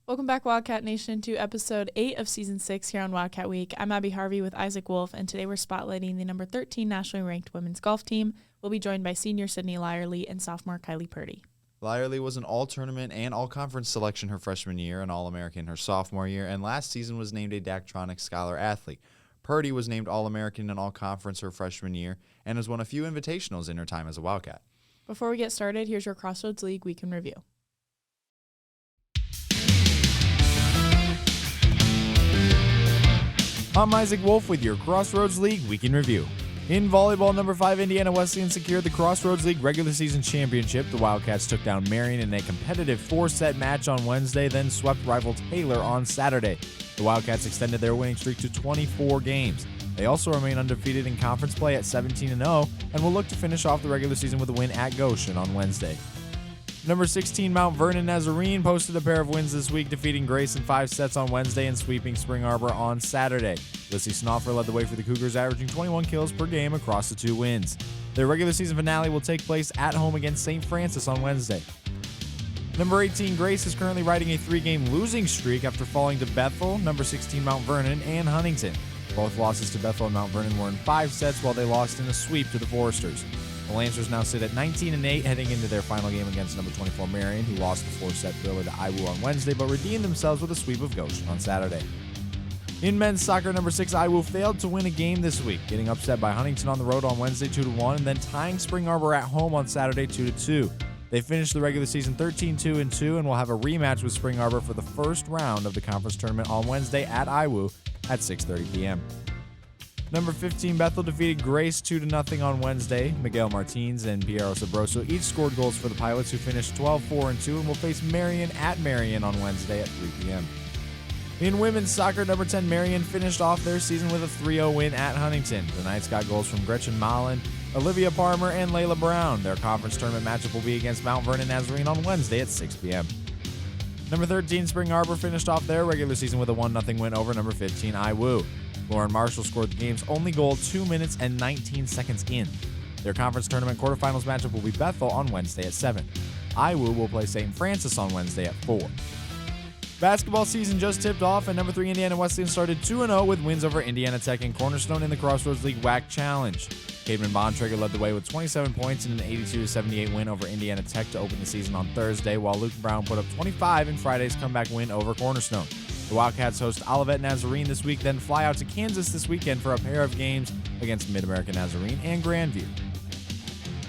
Welcome back, Wildcat Nation, to episode 8 of season 6 here on Wildcat Week. I'm Abby Harvey with Isaac Wolf, and today we're spotlighting the number 13 nationally ranked women's golf team. We'll be joined by senior Sydney Leyerle and sophomore Kylee Purdy. Leyerle was an all-tournament and all-conference selection her freshman year, an All-American her sophomore year, and last season was named a Daktronics Scholar athlete. Purdy was named All-American and all-conference her freshman year and has won a few invitationals in her time as a Wildcat. Before we get started, here's your Crossroads League Week in Review. I'm Isaac Wolf with your Crossroads League Week in Review. In volleyball, number 5 Indiana Wesleyan secured the Crossroads League regular season championship. The Wildcats took down Marion in a competitive 4-set match on Wednesday, then swept rival Taylor on Saturday. The Wildcats extended their winning streak to 24 games. They also remain undefeated in conference play at 17-0 and will look to finish off the regular season with a win at Goshen on Wednesday. Number 16 Mount Vernon Nazarene posted a pair of wins this week, defeating Grace in 5 sets on Wednesday and sweeping Spring Arbor on Saturday. Lissy Snoffer led the way for the Cougars, averaging 21 kills per game across the 2 wins. Their regular season finale will take place at home against St. Francis on Wednesday. Number 18 Grace is currently riding a 3-game losing streak after falling to Bethel, number 16 Mount Vernon, and Huntington. Both losses to Bethel and Mount Vernon were in 5 sets, while they lost in a sweep to the Foresters. The Lancers now sit at 19-8 heading into their final game against number 24 Marion, who lost the 4-set thriller to IWU on Wednesday but redeemed themselves with a sweep of Goshen on Saturday. In men's soccer, number 6 IWU failed to win a game this week, getting upset by Huntington on the road on Wednesday 2-1 and then tying Spring Arbor at home on Saturday 2-2. They finished the regular season 13-2-2 and will have a rematch with Spring Arbor for the first round of the conference tournament on Wednesday at IWU at 6:30 p.m. Number 15 Bethel defeated Grace 2-0 on Wednesday. Miguel Martins and Piero Sabroso each scored goals for the Pilots, who finished 12-4-2 and will face Marion at Marion on Wednesday at 3 p.m. In women's soccer, number 10 Marion finished off their season with a 3-0 win at Huntington. The Knights got goals from Gretchen Mullen, Olivia Palmer, and Layla Brown. Their conference tournament matchup will be against Mount Vernon Nazarene on Wednesday at 6 p.m. Number 13 Spring Arbor finished off their regular season with a 1-0 win over number 15 IWU. Lauren Marshall scored the game's only goal 2 minutes and 19 seconds in. Their conference tournament quarterfinals matchup will be Bethel on Wednesday at 7. IWU will play St. Francis on Wednesday at 4. Basketball season just tipped off, and number 3 Indiana Wesleyan started 2-0 with wins over Indiana Tech and Cornerstone in the Crossroads League WAC Challenge. Cademan Bontrager led the way with 27 points in an 82-78 win over Indiana Tech to open the season on Thursday, while Luke Brown put up 25 in Friday's comeback win over Cornerstone. The Wildcats host Olivet Nazarene this week, then fly out to Kansas this weekend for a pair of games against Mid-America Nazarene and Grandview.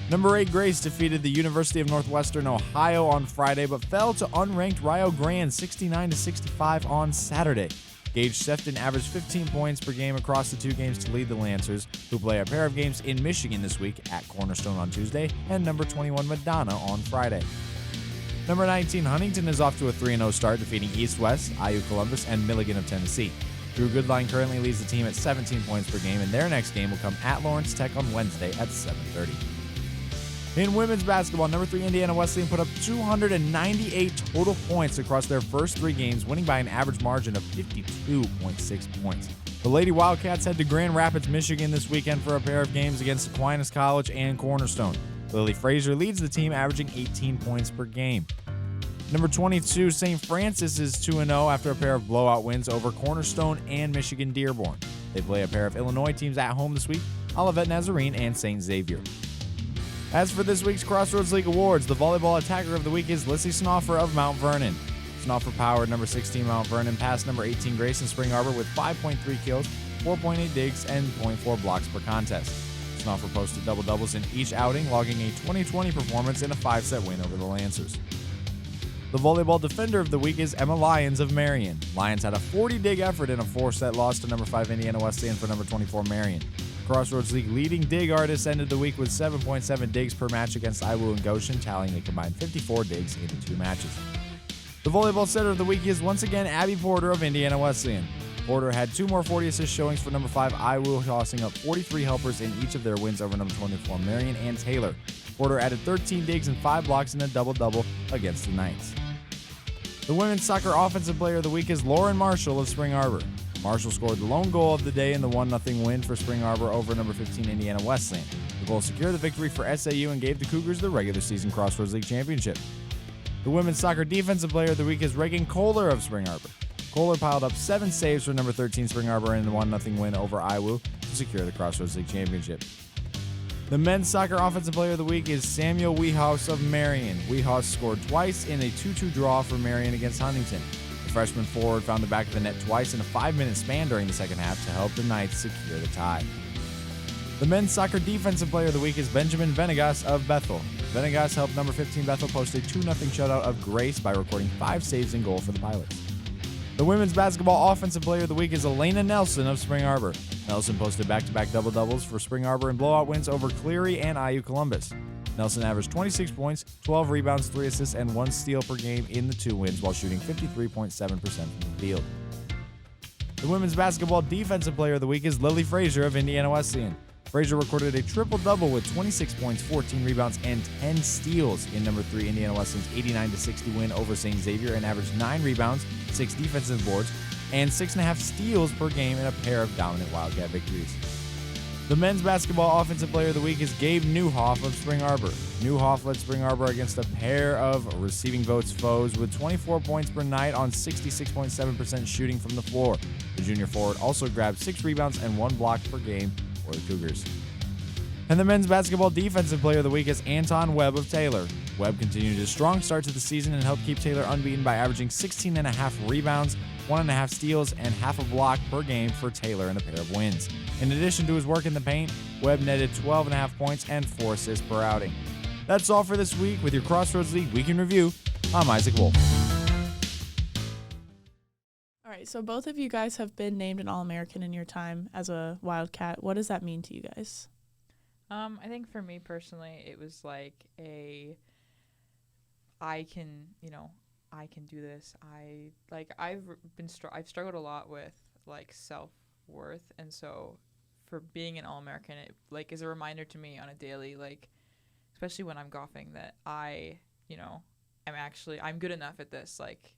Number 8 Grace defeated the University of Northwestern Ohio on Friday, but fell to unranked Rio Grande 69-65 on Saturday. Gage Sefton averaged 15 points per game across the 2 games to lead the Lancers, who play a pair of games in Michigan this week at Cornerstone on Tuesday and number 21 Madonna on Friday. Number 19 Huntington is off to a 3-0 start, defeating East West, IU Columbus, and Milligan of Tennessee. Drew Goodline currently leads the team at 17 points per game, and their next game will come at Lawrence Tech on Wednesday at 7:30. In women's basketball, number 3 Indiana Wesleyan put up 298 total points across their first 3 games, winning by an average margin of 52.6 points. The Lady Wildcats head to Grand Rapids, Michigan this weekend for a pair of games against Aquinas College and Cornerstone. Lily Frazier leads the team, averaging 18 points per game. Number 22 St. Francis is 2-0 after a pair of blowout wins over Cornerstone and Michigan Dearborn. They play a pair of Illinois teams at home this week, Olivet Nazarene and St. Xavier. As for this week's Crossroads League Awards, the volleyball attacker of the week is Lissy Snoffer of Mount Vernon. Snoffer powered number 16 Mount Vernon past number 18 Grace in Spring Arbor with 5.3 kills, 4.8 digs, and 0.4 blocks per contest. Snoffer posted double-doubles in each outing, logging a 20-20 performance in a 5-set win over the Lancers. The volleyball defender of the week is Emma Lyons of Marion. Lyons had a 40-dig effort in a 4-set loss to number 5 Indiana Wesleyan for number 24 Marion. Crossroads League leading dig artist ended the week with 7.7 digs per match against IWU and Goshen, tallying a combined 54 digs in the 2 matches. The volleyball setter of the week is once again Abby Porter of Indiana Wesleyan. Porter had 2 more 40-assist showings for number 5 IWU, tossing up 43 helpers in each of their wins over number 24 Marion and Taylor. Porter added 13 digs and 5 blocks in a double-double against the Knights. The women's soccer offensive player of the week is Lauren Marshall of Spring Arbor. Marshall scored the lone goal of the day in the 1-0 win for Spring Arbor over number 15 Indiana Wesleyan. The goal secured the victory for SAU and gave the Cougars the regular season Crossroads League championship. The women's soccer defensive player of the week is Reagan Kohler of Spring Arbor. Kohler piled up 7 saves for number 13 Spring Arbor in a 1-0 win over Iwu to secure the Crossroads League championship. The men's soccer offensive player of the week is Samuel Wehaus of Marion. Wehaus scored twice in a 2-2 draw for Marion against Huntington. The freshman forward found the back of the net twice in a 5-minute span during the second half to help the Knights secure the tie. The men's soccer defensive player of the week is Benjamin Venegas of Bethel. Venegas helped number 15 Bethel post a 2-0 shutout of Grace by recording 5 saves in goal for the Pilots. The women's basketball offensive player of the week is Elena Nelson of Spring Arbor. Nelson posted back-to-back double-doubles for Spring Arbor in blowout wins over Cleary and IU Columbus. Nelson averaged 26 points, 12 rebounds, 3 assists, and 1 steal per game in the 2 wins while shooting 53.7% from the field. The women's basketball defensive player of the week is Lily Frazier of Indiana Wesleyan. Frazier recorded a triple-double with 26 points, 14 rebounds, and 10 steals in number 3 Indiana Wesleyan's 89-60 win over St. Xavier and averaged 9 rebounds, 6 defensive boards, and 6.5 steals per game in a pair of dominant Wildcat victories. The men's basketball offensive player of the week is Gabe Newhoff of Spring Arbor. Newhoff led Spring Arbor against a pair of receiving votes foes with 24 points per night on 66.7% shooting from the floor. The junior forward also grabbed 6 rebounds and 1 block per game for the Cougars. And the men's basketball defensive player of the week is Anton Webb of Taylor. Webb continued his strong start to the season and helped keep Taylor unbeaten by averaging 16.5 rebounds, 1.5 steals, and half a block per game for Taylor in a pair of wins. In addition to his work in the paint, Webb netted 12.5 points and 4 assists per outing. That's all for this week with your Crossroads League Week in Review. I'm Isaac Wolf. All right, so both of you guys have been named an All-American in your time as a Wildcat. What does that mean to you guys? I think for me personally, it was like I can do this. I've struggled a lot with like self-worth, and so for being an All-American, it like is a reminder to me on a daily, like especially when I'm golfing, that I'm good enough at this. Like,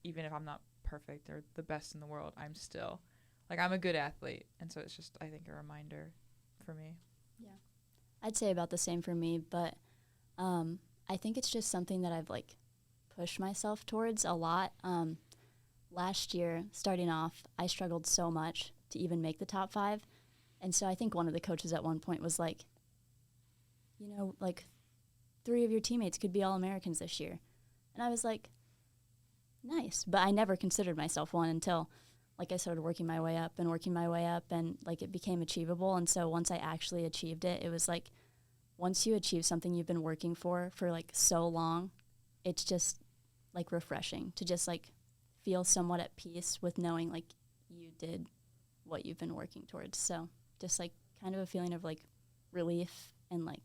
even if I'm not perfect or the best in the world, I'm still like I'm a good athlete, and so it's just I think a reminder for me. Yeah, I'd say about the same for me, but I think it's just something that I've like pushed myself towards a lot. Last year, starting off, I struggled so much to even make the top 5, and so I think one of the coaches at one point was like, like 3 of your teammates could be All-Americans this year, and I was like, nice, but I never considered myself one until like I started working my way up, and like it became achievable. And so once I actually achieved it, it was like once you achieve something you've been working for like so long, it's just like refreshing to just like feel somewhat at peace with knowing like you did what you've been working towards. So just like kind of a feeling of like relief and like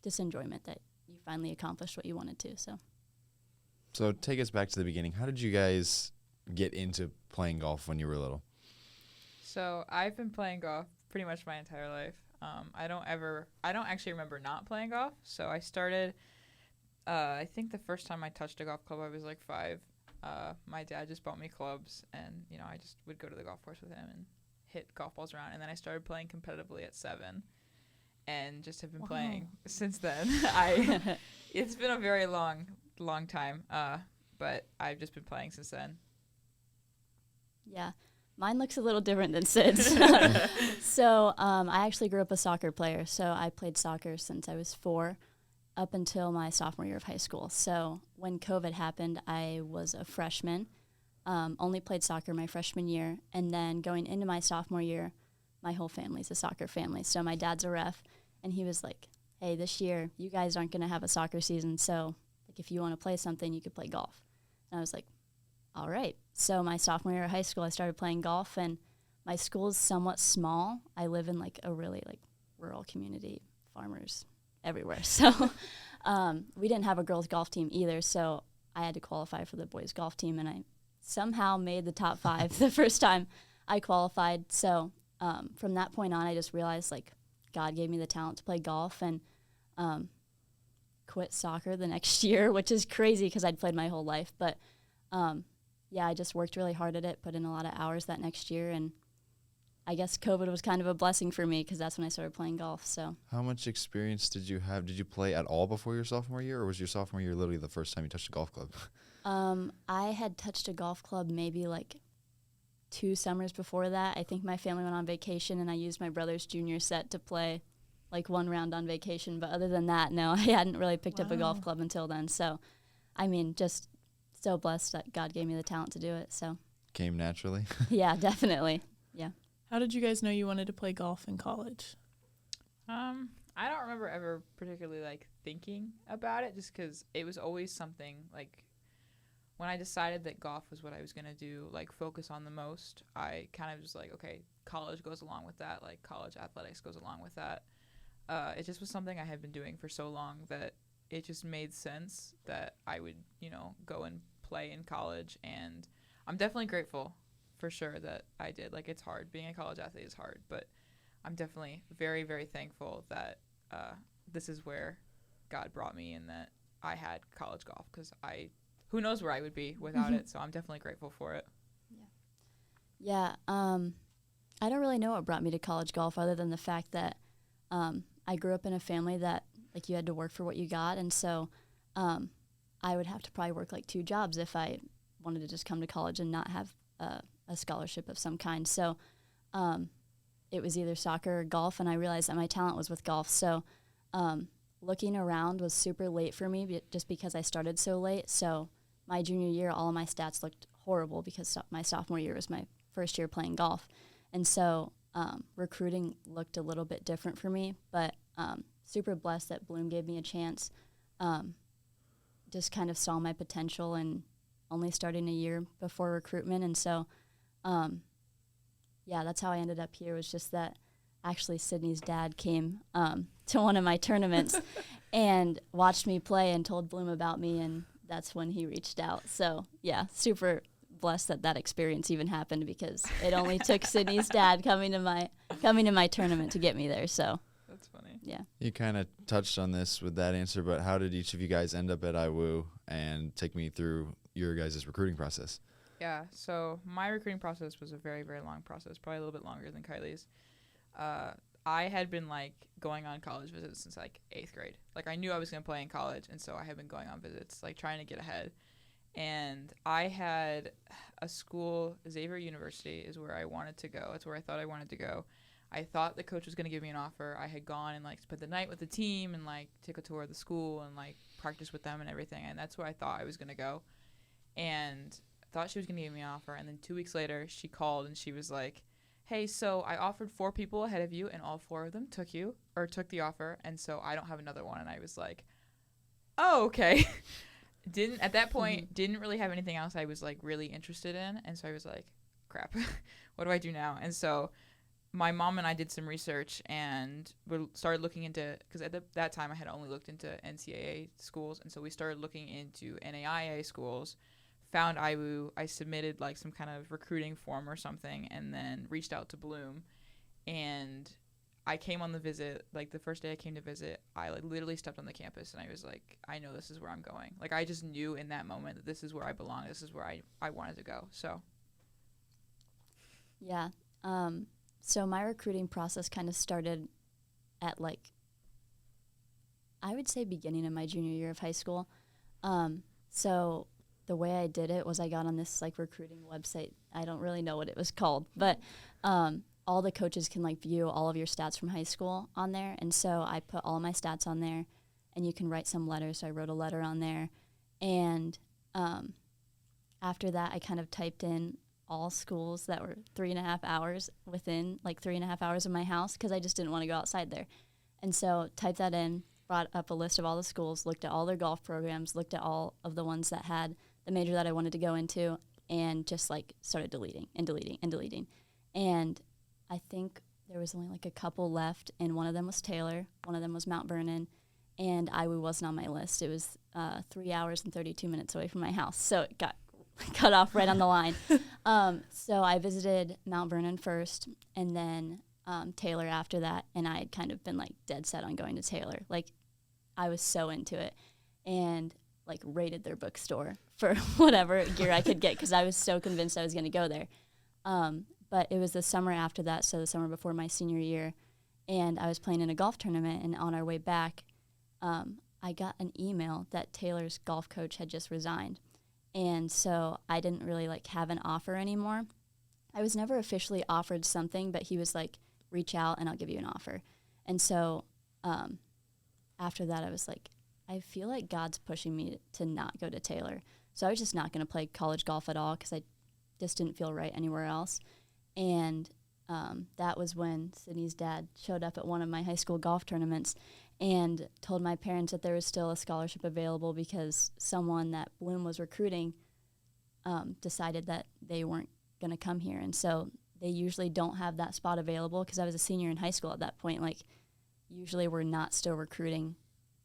just enjoyment that you finally accomplished what you wanted to. So take us back to the beginning. How did you guys get into playing golf when you were little? So I've been playing golf pretty much my entire life. I don't actually remember not playing golf. So I started, I think the first time I touched a golf club, I was like 5. My dad just bought me clubs, and I just would go to the golf course with him and hit golf balls around. And then I started playing competitively at 7, and just have been playing since then. It's been a very long time, but I've just been playing since then. Yeah, mine looks a little different than Sid's. So I actually grew up a soccer player, so I played soccer since I was 4 up until my sophomore year of high school. So when COVID happened, I was a freshman, only played soccer my freshman year, and then going into my sophomore year, my whole family's a soccer family. So my dad's a ref, and he was like, hey, this year you guys aren't going to have a soccer season, so like if you want to play something, you could play golf. And I was like, all right. So my sophomore year of high school, I started playing golf, and my school is somewhat small. I live in like a really like rural community, farmers everywhere. So we didn't have a girls golf team either, so I had to qualify for the boys golf team, and I somehow made the top 5 the first time I qualified. So from that point on, I just realized like God gave me the talent to play golf, and quit soccer the next year, which is crazy because I'd played my whole life. But yeah, I just worked really hard at it, put in a lot of hours that next year, and I guess COVID was kind of a blessing for me because that's when I started playing golf. So How much experience did you have? Did you play at all before your sophomore year, or was your sophomore year literally the first time you touched a golf club? I had touched a golf club maybe like 2 summers before that. I think my family went on vacation, and I used my brother's junior set to play like 1 round on vacation. But other than that, no, I hadn't really picked up a golf club until then. So, I mean, just so blessed that God gave me the talent to do it. So Came naturally. yeah, definitely. Yeah. How did you guys know you wanted to play golf in college? I don't remember ever particularly like thinking about it, just because it was always something like when I decided that golf was what I was gonna do, like focus on the most. I kind of was like, okay, college goes along with that, like college athletics goes along with that. It just was something I had been doing for so long that it just made sense that I would, go and play in college. And I'm definitely grateful for sure that I did. Like, it's hard. Being a college athlete is hard, but I'm definitely very, very thankful that this is where God brought me and that I had college golf, because who knows where I would be without it. So I'm definitely grateful for it. Yeah. I don't really know what brought me to college golf other than the fact that I grew up in a family that like you had to work for what you got. And so I would have to probably work like 2 jobs if I wanted to just come to college and not have a scholarship of some kind. So it was either soccer or golf, and I realized that my talent was with golf. So looking around was super late for me just because I started so late. So my junior year, all of my stats looked horrible because my sophomore year was my first year playing golf. And so recruiting looked a little bit different for me, but super blessed that Bloom gave me a chance. Just kind of saw my potential and only starting a year before recruitment. And so, yeah, that's how I ended up here, was just that actually Sydney's dad came to one of my tournaments and watched me play and told Bloom about me, and that's when he reached out. So, yeah, super blessed that experience even happened, because it only took Sydney's dad coming to my tournament to get me there. So That's funny. yeah. You kind of touched on this with that answer, but how did each of you guys end up at IWU, and take me through your guys' recruiting process? Yeah, so my recruiting process was a very, very long process, probably a little bit longer than Kylie's. I had been like going on college visits since like 8th grade. Like, I knew I was going to play in college, and so I had been going on visits, like trying to get ahead. And I had a school, Xavier University is where I wanted to go. That's where I thought I wanted to go. I thought the coach was going to give me an offer. I had gone and like spent the night with the team and like take a tour of the school and like practice with them and everything. And that's where I thought I was going to go. And I thought she was going to give me an offer. And then 2 weeks later, she called and she was like, hey, so I offered 4 people ahead of you, and all 4 of them took the offer. And so I don't have another one. And I was like, oh, okay. At that point, didn't really have anything else I was like really interested in. And so I was like, crap, what do I do now? And so my mom and I did some research and we started looking into, because at that time I had only looked into NCAA schools. And so we started looking into NAIA schools, found IWU. I submitted like some kind of recruiting form or something, and then reached out to Bloom. And I came on the visit, like the first day I came to visit, I like literally stepped on the campus and I was like, I know this is where I'm going. Like, I just knew in that moment that this is where I belong. This is where I wanted to go. So. Yeah. So my recruiting process kind of started at like, I would say beginning of my junior year of high school. So the way I did it was I got on this like recruiting website. I don't really know what it was called, but all the coaches can like view all of your stats from high school on there. And so I put all my stats on there, and you can write some letters. So I wrote a letter on there. And after that, I kind of typed in all schools that were 3.5 hours within like 3.5 hours of my house, because I just didn't want to go outside there. And so typed that in, brought up a list of all the schools, looked at all their golf programs, looked at all of the ones that had the major that I wanted to go into, and just like started deleting. And I think there was only like a couple left, and one of them was Taylor, one of them was Mount Vernon, and IWU wasn't on my list. It was 3 hours and 32 minutes away from my house, so it got cut off right on the line. So I visited Mount Vernon first, and then Taylor after that, and I had kind of been like dead set on going to Taylor. Like, I was so into it, and like raided their bookstore for whatever gear I could get, because I was so convinced I was going to go there. But it was the summer after that, so the summer before my senior year, and I was playing in a golf tournament, and on our way back, I got an email that Taylor's golf coach had just resigned. And so I didn't really like have an offer anymore. I was never officially offered something, but he was like, reach out and I'll give you an offer. And so after that, I was like, I feel like God's pushing me to not go to Taylor. So I was just not going to play college golf at all because I just didn't feel right anywhere else. And that was when Sydney's dad showed up at one of my high school golf tournaments and told my parents that there was still a scholarship available because someone that Bloom was recruiting decided that they weren't going to come here. And so they usually don't have that spot available because I was a senior in high school at that point. Like, usually we're not still recruiting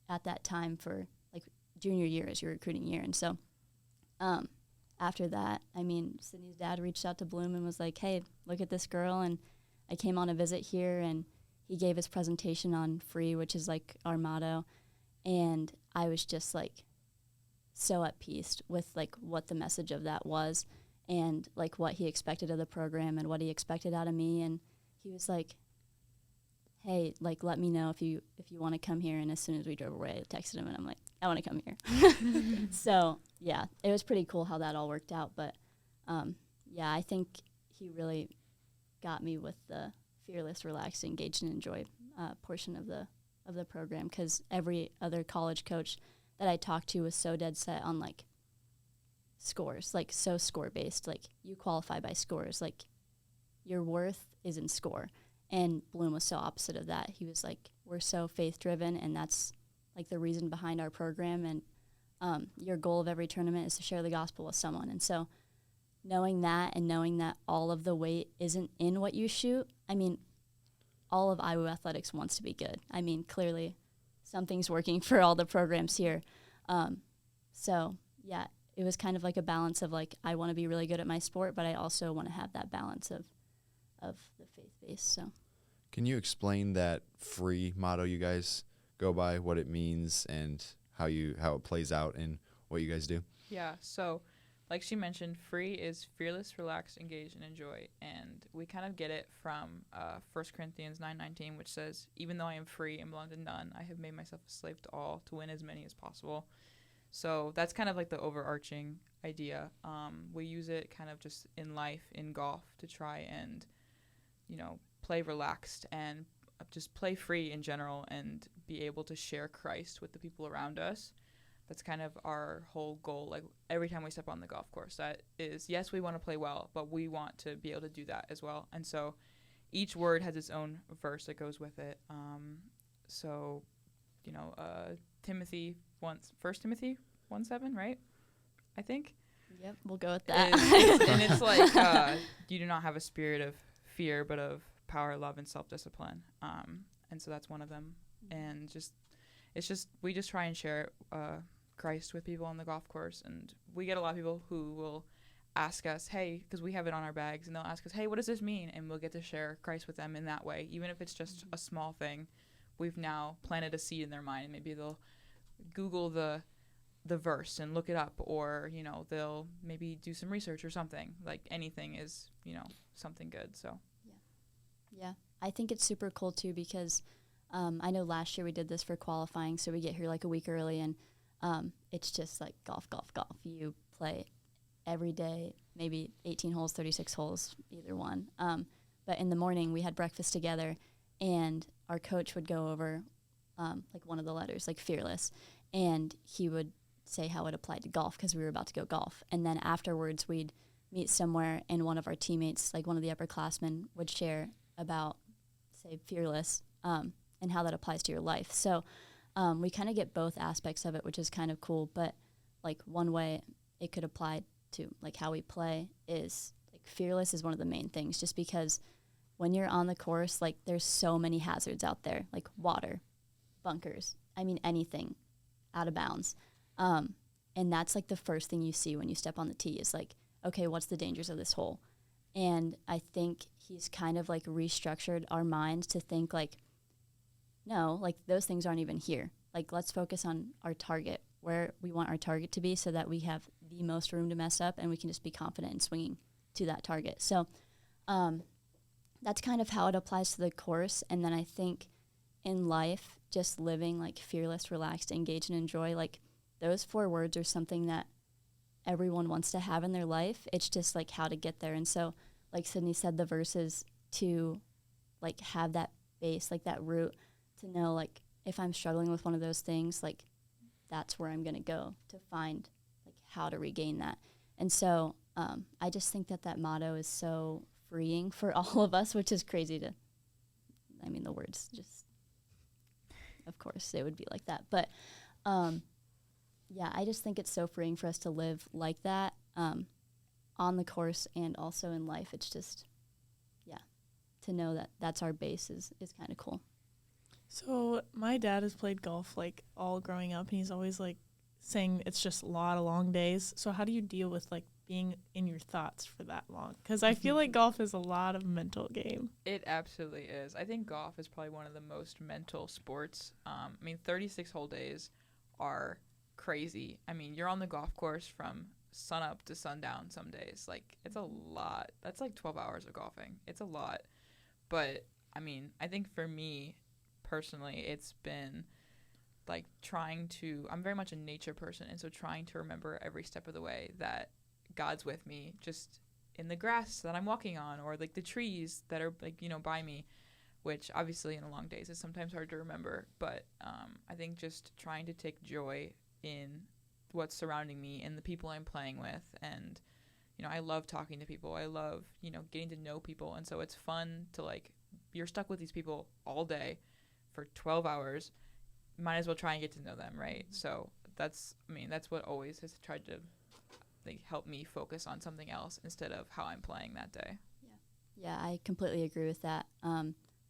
at that time for, like, junior year is your recruiting year. And so after that, I mean, Sydney's dad reached out to Bloom and was like, hey, look at this girl. And I came on a visit here, and he gave his presentation on free, which is, like, our motto. And I was just, like, so at peace with, like, what the message of that was and, like, what he expected of the program and what he expected out of me. And he was like, hey, like, let me know if you want to come here. And as soon as we drove away, I texted him, and I'm like, I want to come here. So, yeah, it was pretty cool how that all worked out. But, yeah, I think he really got me with the fearless, relaxed, engaged, and enjoy portion of the program, because every other college coach that I talked to was so dead set on, like, scores, like, so score-based. Like, you qualify by scores. Like, your worth is in score. And Bloom was so opposite of that. He was like, we're so faith-driven, and that's, like, the reason behind our program. And your goal of every tournament is to share the gospel with someone. And so knowing that and knowing that all of the weight isn't in what you shoot, I mean, all of IU athletics wants to be good. I mean, clearly something's working for all the programs here. So, yeah, it was kind of like a balance of, like, I want to be really good at my sport, but I also want to have that balance of the faith base. So, can you explain that free motto you guys go by, what it means, and how it plays out in what you guys do? Yeah, so like she mentioned, free is fearless, relaxed, engaged, and enjoy. And we kind of get it from 1 Corinthians 9:19, which says, even though I am free and belong to none, I have made myself a slave to all to win as many as possible. So that's kind of like the overarching idea. We use it kind of just in life, in golf, to try and, play relaxed and just play free in general and be able to share Christ with the people around us. That's kind of our whole goal. Like, every time we step on the golf course, that is, yes, we want to play well, but we want to be able to do that as well. And so each word has its own verse that goes with it. Timothy 1 Timothy 1:7, right? I think. Yep, we'll go with that. And it's like, you do not have a spirit of fear, but of power, love, and self-discipline. And so that's one of them. And we just try and share Christ with people on the golf course. And we get a lot of people who will ask us, hey, because we have it on our bags, and they'll ask us, hey, what does this mean? And we'll get to share Christ with them in that way. Even if it's just a small thing, we've now planted a seed in their mind. Maybe they'll Google the verse and look it up, or, they'll maybe do some research or something. Like, anything is, something good. So yeah, I think it's super cool too, because I know last year we did this for qualifying, so we get here like a week early, and it's just like golf. You play every day, maybe 18 holes, 36 holes, either one. But in the morning we had breakfast together, and our coach would go over like one of the letters, like fearless, and he would say how it applied to golf, because we were about to go golf. And then afterwards we'd meet somewhere, and one of our teammates, like one of the upperclassmen, would share about, say, fearless, and how that applies to your life. So we kind of get both aspects of it, which is kind of cool. But, like, one way it could apply to, like, how we play is, like, fearless is one of the main things, just because when you're on the course, like, there's so many hazards out there, like water, bunkers, I mean, anything out of bounds. And that's, like, the first thing you see when you step on the tee is, like, okay, what's the dangers of this hole? And I think he's kind of, like, restructured our minds to think, like, no, like, those things aren't even here. Like, let's focus on our target, where we want our target to be, so that we have the most room to mess up, and we can just be confident in swinging to that target. So That's kind of how it applies to the course. And then I think in life, just living like fearless, relaxed, engage, and enjoy, like those 4 words are something that everyone wants to have in their life. It's just like how to get there. And so, like Sydney said, the verse is to like have that base, like that root, to know like if I'm struggling with one of those things, like that's where I'm going to go to find like how to regain that. And so I just think that that motto is so freeing for all of us, which is crazy to, I mean, the words just, of course, it would be like that. But yeah, I just think it's so freeing for us to live like that on the course and also in life. It's just, yeah, to know that that's our base is kind of cool. So my dad has played golf like all growing up, and he's always like saying it's just a lot of long days. So how do you deal with like being in your thoughts for that long? Because I feel like golf is a lot of mental game. It absolutely is. I think golf is probably one of the most mental sports. I mean, 36 whole days are crazy. I mean, you're on the golf course from sunup to sundown some days. Like, it's a lot. That's like 12 hours of golfing. It's a lot. But, I mean, I think for me personally, it's been like I'm very much a nature person, and so trying to remember every step of the way that God's with me, just in the grass that I'm walking on, or like the trees that are like, by me, which obviously in the long days is sometimes hard to remember. But I think just trying to take joy in what's surrounding me and the people I'm playing with. And, I love talking to people. I love, getting to know people. And so it's fun to like, you're stuck with these people all day for 12 hours. Might as well try and get to know them, right? So that's what always has tried to like help me focus on something else instead of how I'm playing that day. Yeah, I completely agree with that.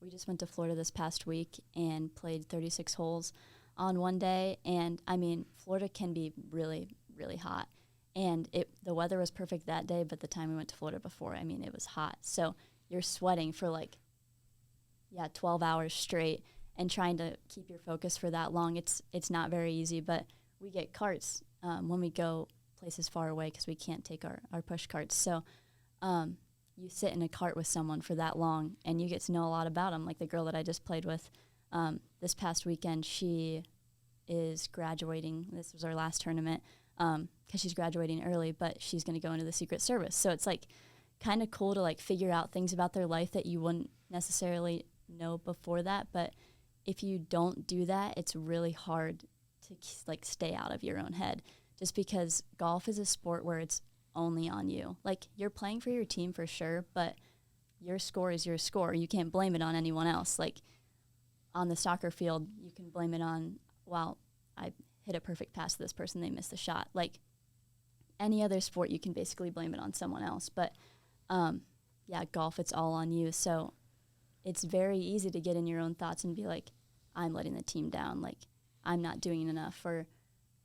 We just went to Florida this past week and played 36 holes on one day. And, I mean, Florida can be really, really hot. And the weather was perfect that day, but the time we went to Florida before, I mean, it was hot. So you're sweating for 12 hours straight and trying to keep your focus for that long. It's not very easy, but we get carts when we go places far away because we can't take our push carts. So you sit in a cart with someone for that long, and you get to know a lot about them. Like the girl that I just played with this past weekend, she is graduating. This was our last tournament because she's graduating early, but she's going to go into the Secret Service. So it's like kind of cool to like figure out things about their life that you wouldn't necessarily know before that. But if you don't do that, it's really hard to like stay out of your own head, just because golf is a sport where it's only on you. Like, you're playing for your team for sure, but your score is your score. You can't blame it on anyone else. Like, on the soccer field, you can blame it on, well, I hit a perfect pass to this person, they missed the shot. Like, any other sport, you can basically blame it on someone else. But, yeah, golf, it's all on you. So it's very easy to get in your own thoughts and be like, I'm letting the team down. Like, I'm not doing enough. Or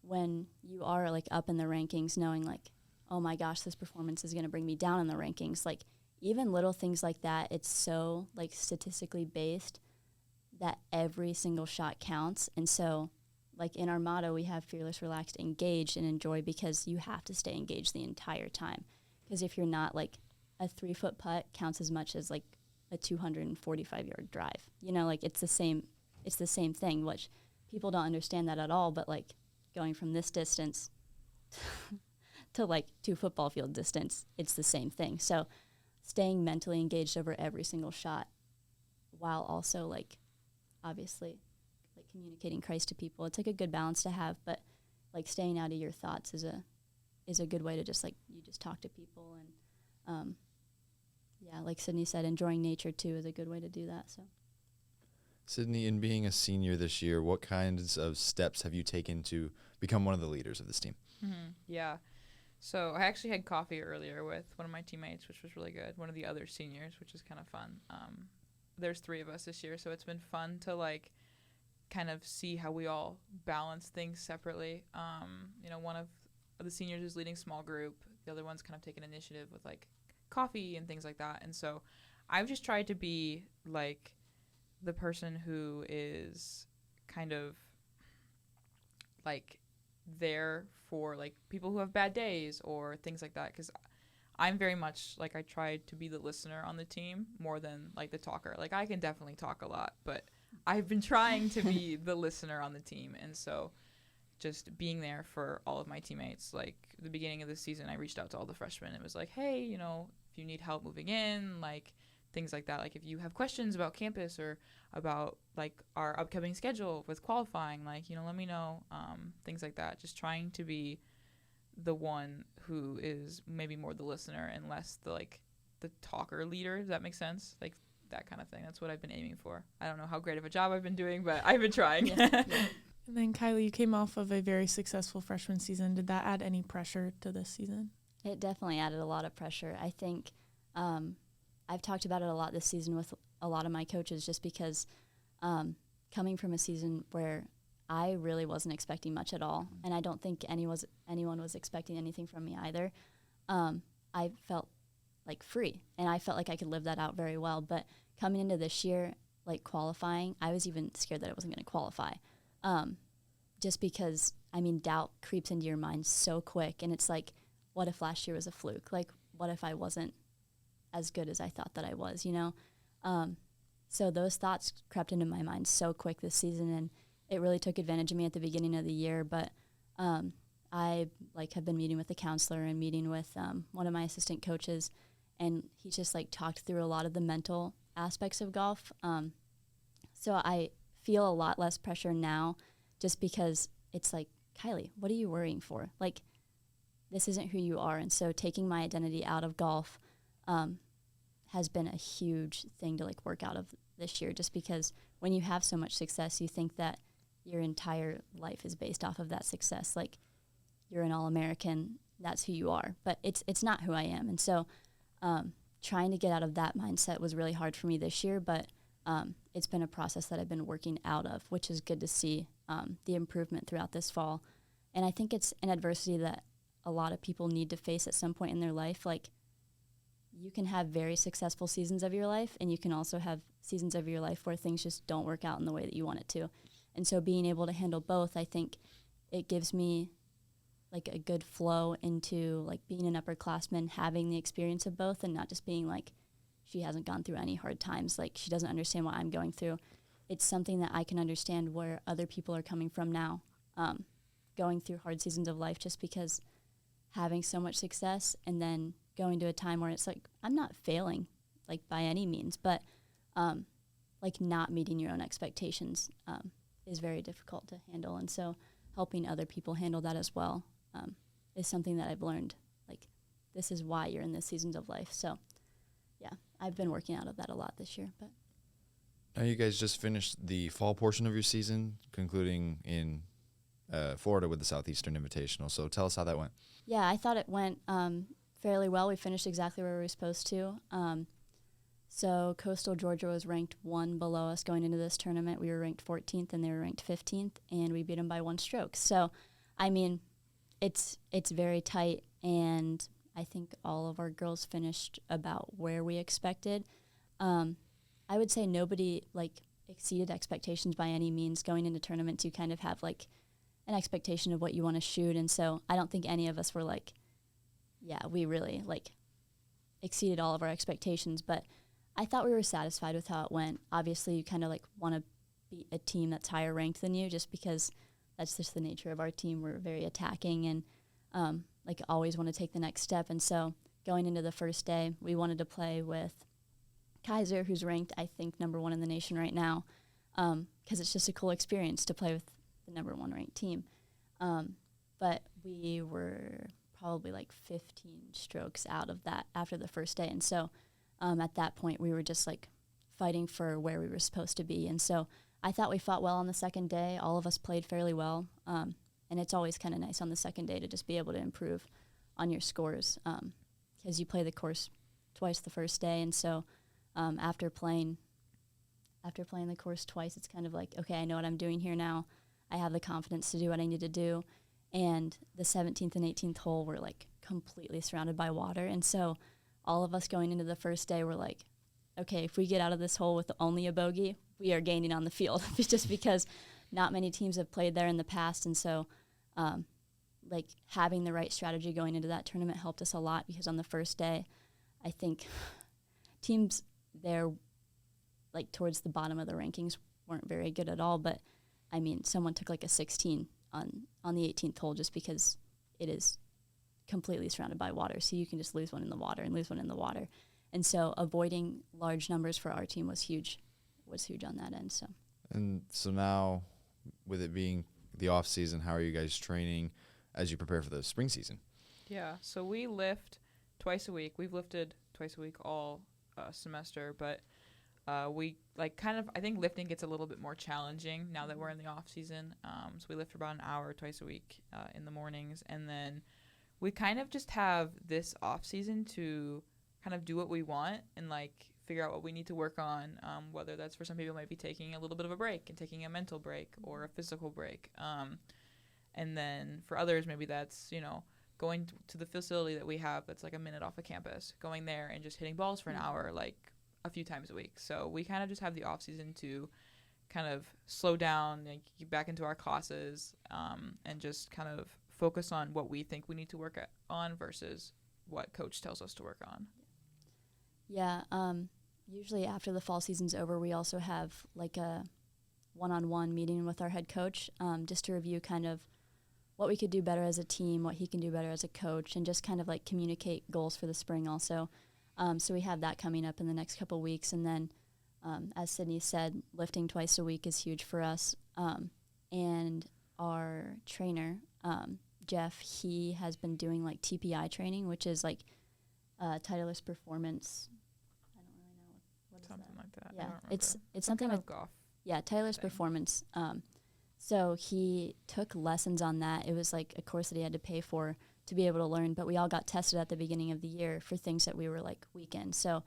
when you are, like, up in the rankings, knowing, like, oh, my gosh, this performance is going to bring me down in the rankings. Like, even little things like that, it's so, like, statistically based that every single shot counts. And so, like, in our motto, we have fearless, relaxed, engaged, and enjoy, because you have to stay engaged the entire time. Because if you're not, like, a 3-foot putt counts as much as, like, a 245-yard drive. Like, it's the same thing, which people don't understand that at all. But, like, going from this distance to, like, 2 football field distance, it's the same thing. So staying mentally engaged over every single shot, while also, like, obviously, like, communicating Christ to people, it's like a good balance to have. But, like, staying out of your thoughts is a good way to just, like, you just talk to people. And yeah, like Sydney said, enjoying nature too is a good way to do that. So, Sydney, in being a senior this year, what kinds of steps have you taken to become one of the leaders of this team? Mm-hmm. Yeah. So I actually had coffee earlier with one of my teammates, which was really good. One of the other seniors, which is kind of fun. There's 3 of us this year, so it's been fun to, like, kind of see how we all balance things separately. One of the seniors is leading small group. The other one's kind of taking initiative with, like, coffee and things like that. And so I've just tried to be, like, the person who is kind of, like, there for, like, people who have bad days or things like that, because I'm very much like I try to be the listener on the team more than like the talker. Like I can definitely talk a lot, but I've been trying to be the listener on the team. And so just being there for all of my teammates, like the beginning of the season, I reached out to all the freshmen. It was like, hey, you know, if you need help moving in, like things like that. Like if you have questions about campus or about like our upcoming schedule with qualifying, like, you know, let me know, things like that. Just trying to be the one who is maybe more the listener and less the like the talker leader. Does that make sense? Like that kind of thing. That's what I've been aiming for. I don't know how great of a job I've been doing, but I've been trying. Yeah. And then Kylee, you came off of a very successful freshman season. Did that add any pressure to this season? It definitely added a lot of pressure. I think I've talked about it a lot this season with a lot of my coaches, just because coming from a season where I really wasn't expecting much at all, and I don't think anyone was expecting anything from me either. I felt like free, and I felt like I could live that out very well. But coming into this year, like qualifying, I was even scared that I wasn't going to qualify. Just because, I mean, doubt creeps into your mind so quick, and it's like, what if last year was a fluke? Like, what if I wasn't as good as I thought that I was, you know? So those thoughts crept into my mind so quick this season, and it really took advantage of me at the beginning of the year. But I like have been meeting with the counselor and meeting with one of my assistant coaches, and he just like talked through a lot of the mental aspects of golf. So I feel a lot less pressure now, just because it's like, Kylee, what are you worrying for? Like, this isn't who you are. And so taking my identity out of golf has been a huge thing to like work out of this year, just because when you have so much success, you think that your entire life is based off of that success. Like, you're an All-American, that's who you are. But it's not who I am. And so trying to get out of that mindset was really hard for me this year, but it's been a process that I've been working out of, which is good to see the improvement throughout this fall. And I think it's an adversity that a lot of people need to face at some point in their life. Like, you can have very successful seasons of your life, and you can also have seasons of your life where things just don't work out in the way that you want it to. And so being able to handle both, I think it gives me like a good flow into like being an upperclassman, having the experience of both, and not just being like, she hasn't gone through any hard times, like she doesn't understand what I'm going through. It's something that I can understand where other people are coming from now, going through hard seasons of life, just because having so much success and then going to a time where it's like, I'm not failing like by any means, but like not meeting your own expectations is very difficult to handle. And so helping other people handle that as well is something that I've learned. Like, this is why you're in this seasons of life. So yeah, I've been working out of that a lot this year. But now you guys just finished the fall portion of your season, concluding in Florida with the Southeastern Invitational. So tell us how that went. Yeah, I thought it went fairly well. We finished exactly where we were supposed to. So Coastal Georgia was ranked 1 below us going into this tournament. We were ranked 14th, and they were ranked 15th, and we beat them by 1 stroke. So, I mean, it's very tight, and I think all of our girls finished about where we expected. I would say nobody, like, exceeded expectations by any means. Going into tournaments, you kind of have, like, an expectation of what you want to shoot, and so I don't think any of us were like, yeah, we really, like, exceeded all of our expectations, but I thought we were satisfied with how it went. Obviously, you kind of, like, want to beat a team that's higher ranked than you, just because that's just the nature of our team. We're very attacking and, like, always want to take the next step, and so going into the first day, we wanted to play with Kaiser, who's ranked, I think, number 1 in the nation right now, because it's just a cool experience to play with the number 1 ranked team. But we were probably like 15 strokes out of that after the first day. And so at that point, we were just like fighting for where we were supposed to be. And so I thought we fought well on the second day. All of us played fairly well. And it's always kind of nice on the second day to just be able to improve on your scores, because you play the course twice the first day. And so after playing the course twice, it's kind of like, okay, I know what I'm doing here now. I have the confidence to do what I need to do. And the 17th and 18th hole were like completely surrounded by water. And so all of us going into the first day were like, okay, if we get out of this hole with only a bogey, we are gaining on the field, just because not many teams have played there in the past. And so like having the right strategy going into that tournament helped us a lot, because on the first day, I think teams there, like towards the bottom of the rankings, weren't very good at all. But I mean, someone took like a 16 on the 18th hole just because it is completely surrounded by water. So you can just lose one in the water and lose one in the water. And so avoiding large numbers for our team was huge on that end. So now, with it being the off season, how are you guys training as you prepare for the spring season? Yeah, so we lift twice a week. We've lifted twice a week all semester, but we I think lifting gets a little bit more challenging now that we're in the off season. So we lift for about an hour twice a week in the mornings, and then we kind of just have this off season to kind of do what we want and like figure out what we need to work on, whether that's for some people might be taking a little bit of a break and taking a mental break or a physical break. And then for others, maybe that's, going to the facility that we have that's like a minute off of campus, going there and just hitting balls for an hour like a few times a week. So we kind of just have the off season to kind of slow down and get back into our classes, and just kind of focus on what we think we need to work on versus what coach tells us to work on. Yeah, usually after the fall season's over, we also have like a one-on-one meeting with our head coach, just to review kind of what we could do better as a team, what he can do better as a coach, and just kind of like communicate goals for the spring also. So we have that coming up in the next couple weeks. And then, as Sydney said, lifting twice a week is huge for us. And our trainer, Jeff, he has been doing like TPI training, which is like Titleist Performance. I don't really know what is Something that? like that. Yeah, I don't remember. it's something kind with of golf. Yeah, Titleist thing. Performance. So he took lessons on that. It was like a course that he had to pay for to be able to learn, but we all got tested at the beginning of the year for things that we were like weak in. So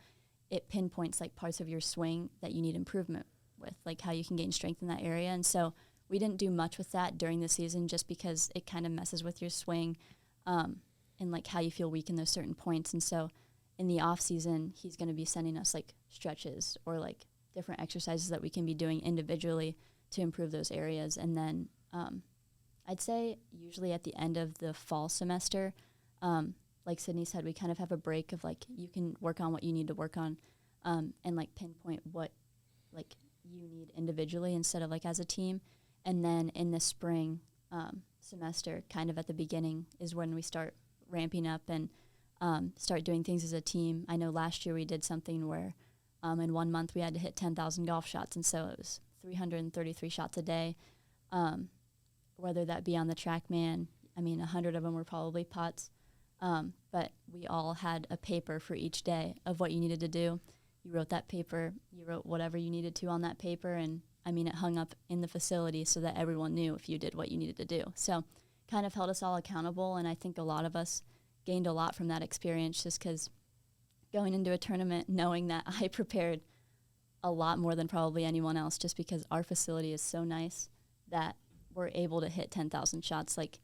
it pinpoints like parts of your swing that you need improvement with, like how you can gain strength in that area. And so we didn't do much with that during the season just because it kind of messes with your swing, and like how you feel weak in those certain points. And so in the off season, he's going to be sending us like stretches or like different exercises that we can be doing individually to improve those areas. And then I'd say usually at the end of the fall semester, like Sydney said, we kind of have a break of like you can work on what you need to work on, and like pinpoint what like you need individually instead of like as a team. And then in the spring semester, kind of at the beginning, is when we start ramping up and start doing things as a team. I know last year we did something where in 1 month we had to hit 10,000 golf shots, and so it was 333 shots a day, whether that be on the TrackMan. I mean, 100 of them were probably putts, but we all had a paper for each day of what you needed to do. You wrote that paper, you wrote whatever you needed to on that paper, and I mean, it hung up in the facility so that everyone knew if you did what you needed to do. So kind of held us all accountable, and I think a lot of us gained a lot from that experience just because going into a tournament knowing that I prepared a lot more than probably anyone else just because our facility is so nice that we're able to hit 10,000 shots. Like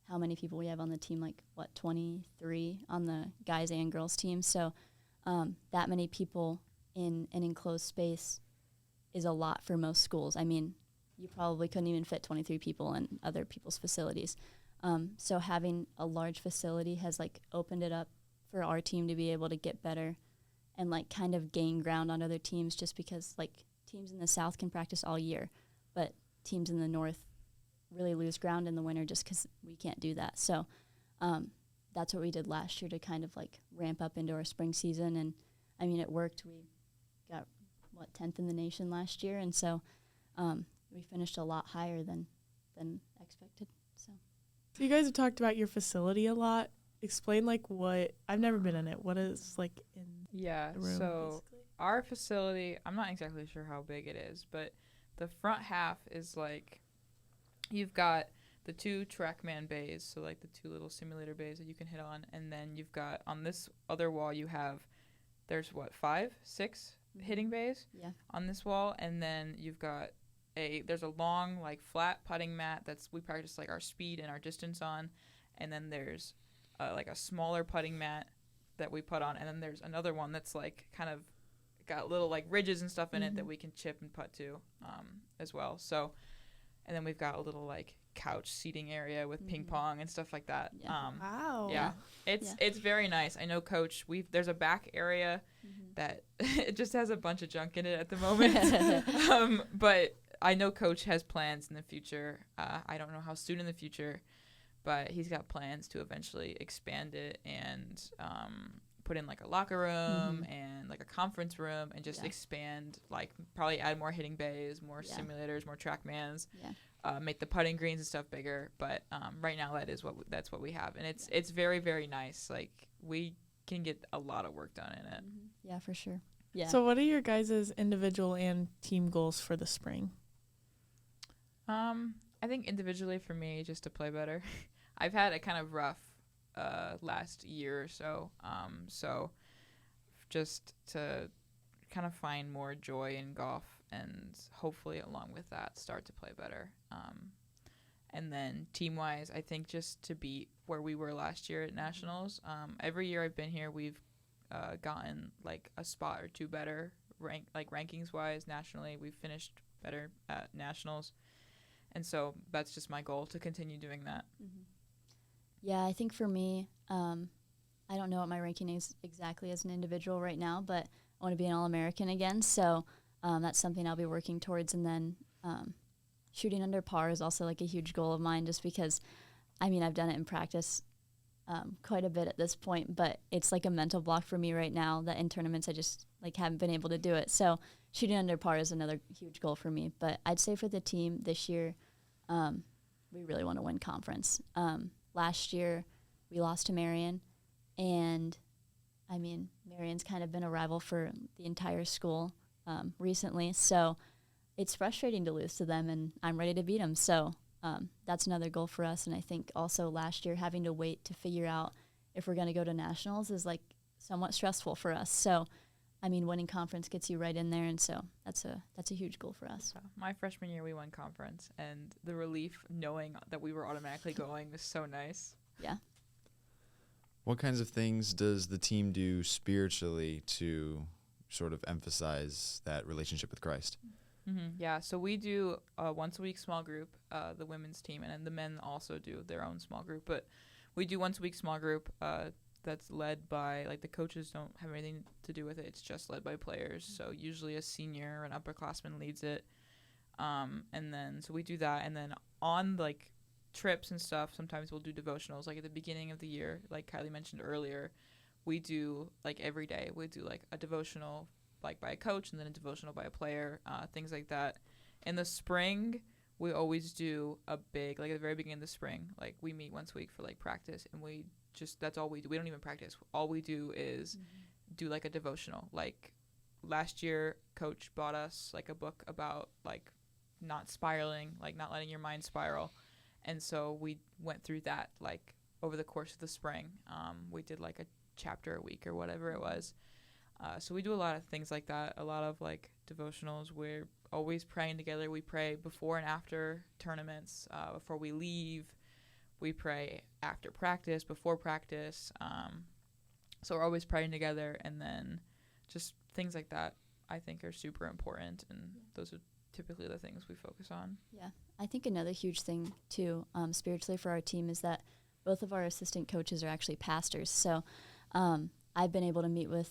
how many people we have on the team, like 23 on the guys and girls team. So that many people in an enclosed space is a lot for most schools. I mean, you probably couldn't even fit 23 people in other people's facilities. So having a large facility has like opened it up for our team to be able to get better and like kind of gain ground on other teams, just because like teams in the South can practice all year, but teams in the North really lose ground in the winter just because we can't do that. So that's what we did last year to kind of like ramp up into our spring season. And I mean, it worked. We got 10th in the nation last year. And so we finished a lot higher than expected. So you guys have talked about your facility a lot. Explain like what, I've never been in it. What is like in the room, so basically? Our facility, I'm not exactly sure how big it is, but the front half is like, you've got the 2 TrackMan bays, so like the 2 little simulator bays that you can hit on, and then you've got on this other wall there's 5, 6 hitting bays on this wall, and then you've got there's a long like flat putting mat we practice like our speed and our distance on, and then there's like a smaller putting mat that we put on, and then there's another one that's like kind of got little like ridges and stuff in it that we can chip and putt to as well. So, and then we've got a little like couch seating area with ping pong and stuff like that. Yeah. Wow. Yeah, it's very nice. I know Coach. There's a back area that it just has a bunch of junk in it at the moment. But I know Coach has plans in the future. I don't know how soon in the future, but he's got plans to eventually expand it and put in like a locker room and like a conference room and just expand, like probably add more hitting bays, more simulators, more TrackMans. Make the putting greens and stuff bigger, but right now that's what we have, and it's very, very nice. Like we can get a lot of work done in it. Yeah, for sure. Yeah. So what are your guys' individual and team goals for the spring? I think individually for me, just to play better. I've had a kind of rough last year or so, so just to kind of find more joy in golf and hopefully along with that start to play better. And then team-wise, I think just to be where we were last year at Nationals. Every year I've been here, we've gotten like a spot or two better, rankings-wise nationally. We've finished better at Nationals. And so that's just my goal, to continue doing that. Yeah, I think for me, I don't know what my ranking is exactly as an individual right now, but I want to be an All-American again. So that's something I'll be working towards. And then shooting under par is also like a huge goal of mine, just because, I mean, I've done it in practice quite a bit at this point, but it's like a mental block for me right now that in tournaments I just like haven't been able to do it. So shooting under par is another huge goal for me. But I'd say for the team this year, we really want to win conference. Last year we lost to Marion, and I mean, Marion's kind of been a rival for the entire school recently, so it's frustrating to lose to them, and I'm ready to beat them. So that's another goal for us. And I think also last year having to wait to figure out if we're going to go to Nationals is like somewhat stressful for us. So I mean, winning conference gets you right in there, and so that's a huge goal for us. So my freshman year, we won conference, and the relief knowing that we were automatically going was so nice. Yeah. What kinds of things does the team do spiritually to sort of emphasize that relationship with Christ? Yeah, so we do a once-a-week small group, the women's team, and then the men also do their own small group. But we do once-a-week small group that's led by, like, the coaches don't have anything to do with it. It's just led by players. So usually a senior or an upperclassman leads it. And then, so we do that. And then on, like, trips and stuff, sometimes we'll do devotionals. Like, at the beginning of the year, like Kylee mentioned earlier, we do, like, every day. We do, like, a devotional, like, by a coach, and then a devotional by a player, things like that. In the spring, we always do a big, like, at the very beginning of the spring, like, we meet once a week for, like, practice, and we just, that's all we do. We don't even practice. All we do is do, like, a devotional. Like, last year, Coach bought us, like, a book about, like, not spiraling, like, not letting your mind spiral. And so we went through that, like, over the course of the spring. We did, like, a chapter a week or whatever it was. So we do a lot of things like that, a lot of, like, devotionals. We're always praying together. We pray before and after tournaments, before we leave. We pray after practice, before practice. So we're always praying together, and then just things like that I think are super important, and those are typically the things we focus on. Yeah. I think another huge thing, too, spiritually for our team is that both of our assistant coaches are actually pastors. So I've been able to meet with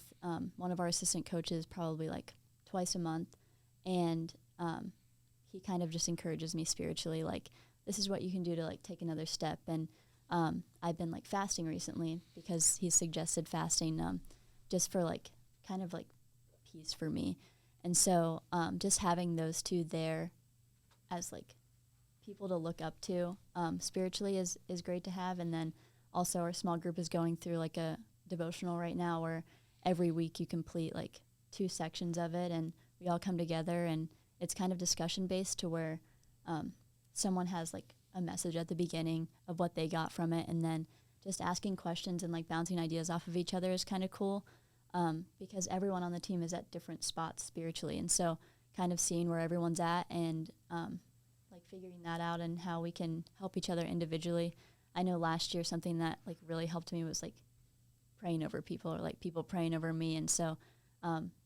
one of our assistant coaches probably like twice a month, and he kind of just encourages me spiritually, like, this is what you can do to, like, take another step. And I've been, like, fasting recently because he suggested fasting just for, like, kind of, like, peace for me. And so just having those two there as, like, people to look up to spiritually is great to have. And then also our small group is going through, like, a devotional right now where every week you complete, like, 2 sections of it, and we all come together, and it's kind of discussion based to where someone has, like, a message at the beginning of what they got from it, and then just asking questions and, like, bouncing ideas off of each other is kind of cool because everyone on the team is at different spots spiritually, and so kind of seeing where everyone's at and like figuring that out and how we can help each other individually. I know last year something that, like, really helped me was, like, praying over people, or, like, people praying over me, and so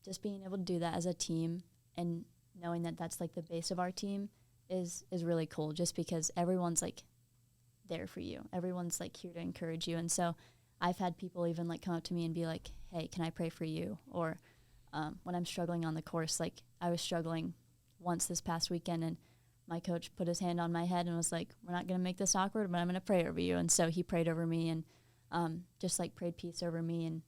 just being able to do that as a team and knowing that that's, like, the base of our team is really cool, just because everyone's like there for you. Everyone's like here to encourage you. And so I've had people even like come up to me and be like, hey, can I pray for you? Or when I'm struggling on the course, like I was struggling once this past weekend, and my coach put his hand on my head and was like, we're not going to make this awkward, but I'm going to pray over you. And so he prayed over me and just like prayed peace over me. And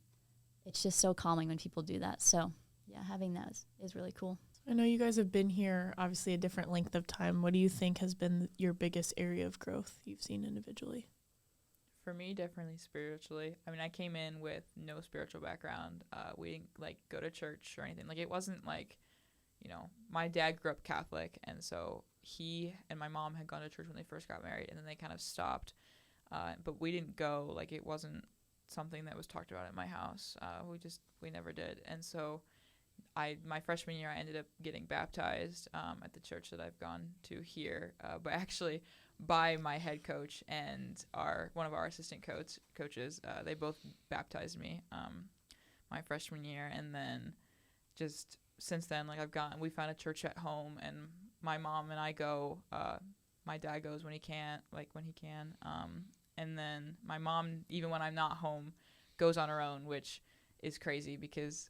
it's just so calming when people do that. So yeah, having that is really cool. I know you guys have been here obviously a different length of time. What do you think has been your biggest area of growth you've seen individually? For me, definitely spiritually. I mean, I came in with no spiritual background. We didn't like go to church or anything. Like, it wasn't like, you know, my dad grew up Catholic, and so he and my mom had gone to church when they first got married, and then they kind of stopped. But we didn't go. Like, it wasn't something that was talked about at my house. We never did. And so my freshman year, I ended up getting baptized at the church that I've gone to here, but actually by my head coach and one of our assistant coaches. They both baptized me my freshman year, and then just since then, like we found a church at home, and my mom and I go. My dad goes when he can, and then my mom, even when I'm not home, goes on her own, which is crazy because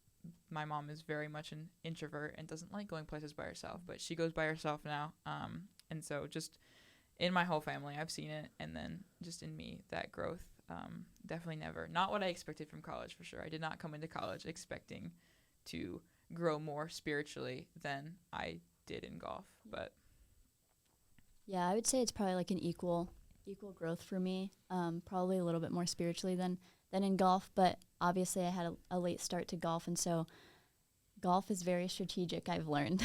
my mom is very much an introvert and doesn't like going places by herself, but she goes by herself now. And so just in my whole family, I've seen it. And then just in me, that growth, definitely not what I expected from college, for sure. I did not come into college expecting to grow more spiritually than I did in golf, but yeah, I would say it's probably like an equal growth for me, probably a little bit more spiritually than in golf, but obviously I had a late start to golf, and so golf is very strategic, I've learned.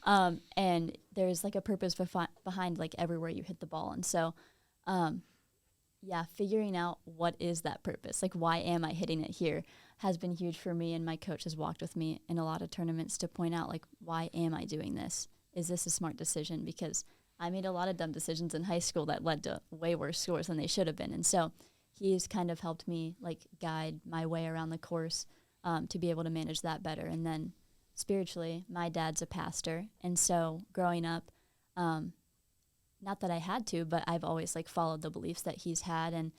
And there's like a purpose behind like everywhere you hit the ball. And so, yeah, figuring out what is that purpose, like why am I hitting it here, has been huge for me. And my coach has walked with me in a lot of tournaments to point out, like, why am I doing this? Is this a smart decision? Because I made a lot of dumb decisions in high school that led to way worse scores than they should have been. And so he's kind of helped me like guide my way around the course to be able to manage that better. And then spiritually, my dad's a pastor. And so growing up, not that I had to, but I've always like followed the beliefs that he's had, and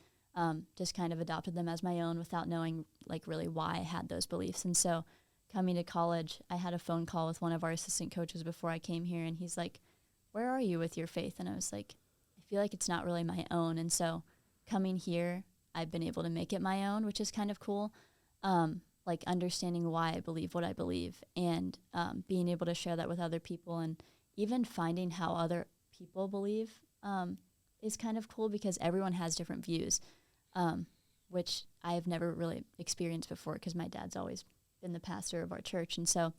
just kind of adopted them as my own without knowing like really why I had those beliefs. And so coming to college, I had a phone call with one of our assistant coaches before I came here, and he's like, where are you with your faith? And I was like, I feel like it's not really my own. And so coming here, I've been able to make it my own, which is kind of cool. Like understanding why I believe what I believe, and being able to share that with other people, and even finding how other people believe is kind of cool, because everyone has different views, which I have never really experienced before because my dad's always been the pastor of our church. And so,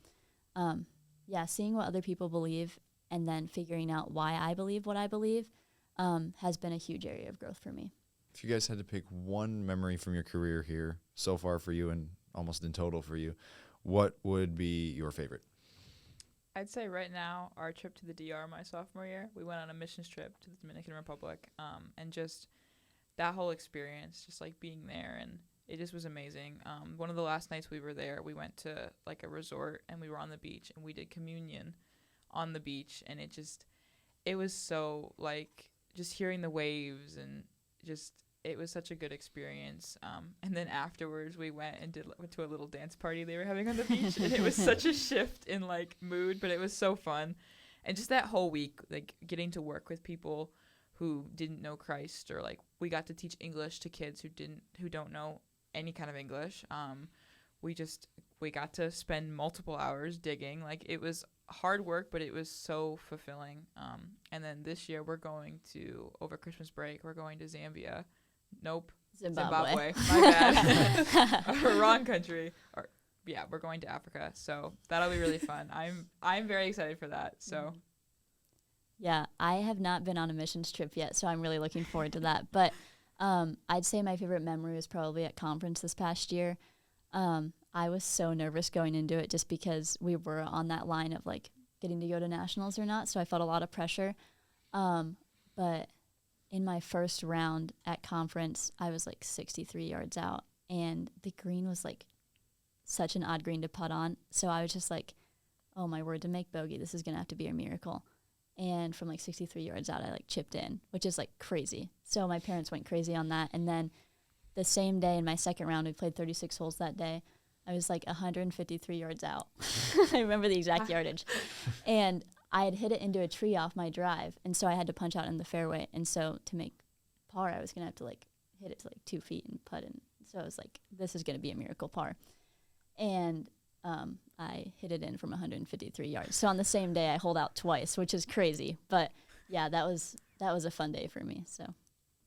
yeah, seeing what other people believe and then figuring out why I believe what I believe has been a huge area of growth for me. If you guys had to pick one memory from your career here so far for you, and almost in total for you, what would be your favorite? I'd say right now our trip to the DR my sophomore year, we went on a missions trip to the Dominican Republic, and just that whole experience, just like being there, and it just was amazing. One of the last nights we were there, we went to like a resort, and we were on the beach, and we did communion on the beach, and it was so like just hearing the waves, and just it was such a good experience. And then afterwards we went to a little dance party they were having on the beach, and it was such a shift in like mood, but it was so fun. And just that whole week, like getting to work with people who didn't know Christ, or like we got to teach English to kids who don't know any kind of English. We got to spend multiple hours digging. Like it was hard work, but it was so fulfilling. And then this year over Christmas break, we're going to Zambia. Nope. Zimbabwe. My bad. Wrong country. We're going to Africa. So that'll be really fun. I'm very excited for that. So yeah, I have not been on a missions trip yet, so I'm really looking forward to that. But I'd say my favorite memory was probably at conference this past year. I was so nervous going into it just because we were on that line of like getting to go to nationals or not, so I felt a lot of pressure. But in my first round at conference, I was like 63 yards out, and the green was like such an odd green to putt on. So I was just like, oh my word, to make bogey, this is going to have to be a miracle. And from like 63 yards out, I like chipped in, which is like crazy. So my parents went crazy on that. And then the same day in my second round, we played 36 holes that day. I was like 153 yards out. I remember the exact yardage. And I had hit it into a tree off my drive. And so I had to punch out in the fairway. And so to make par, I was going to have to like hit it to like 2 feet and putt in. So I was like, this is going to be a miracle par. And I hit it in from 153 yards. So on the same day, I holed out twice, which is crazy. But yeah, that was a fun day for me. So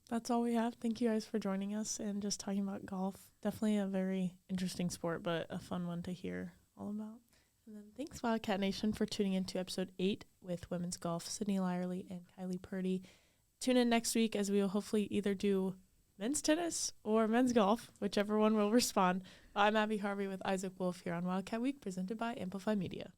That's all we have. Thank you guys for joining us and just talking about golf. Definitely a very interesting sport, but a fun one to hear all about. And then thanks, Wildcat Nation, for tuning in to episode 8 with women's golf, Sydney Leyerle and Kylee Purdy. Tune in next week as we will hopefully either do men's tennis or men's golf, whichever one will respond. I'm Abby Harvey with Isaac Wolf here on Wildcat Week, presented by Amplify Media.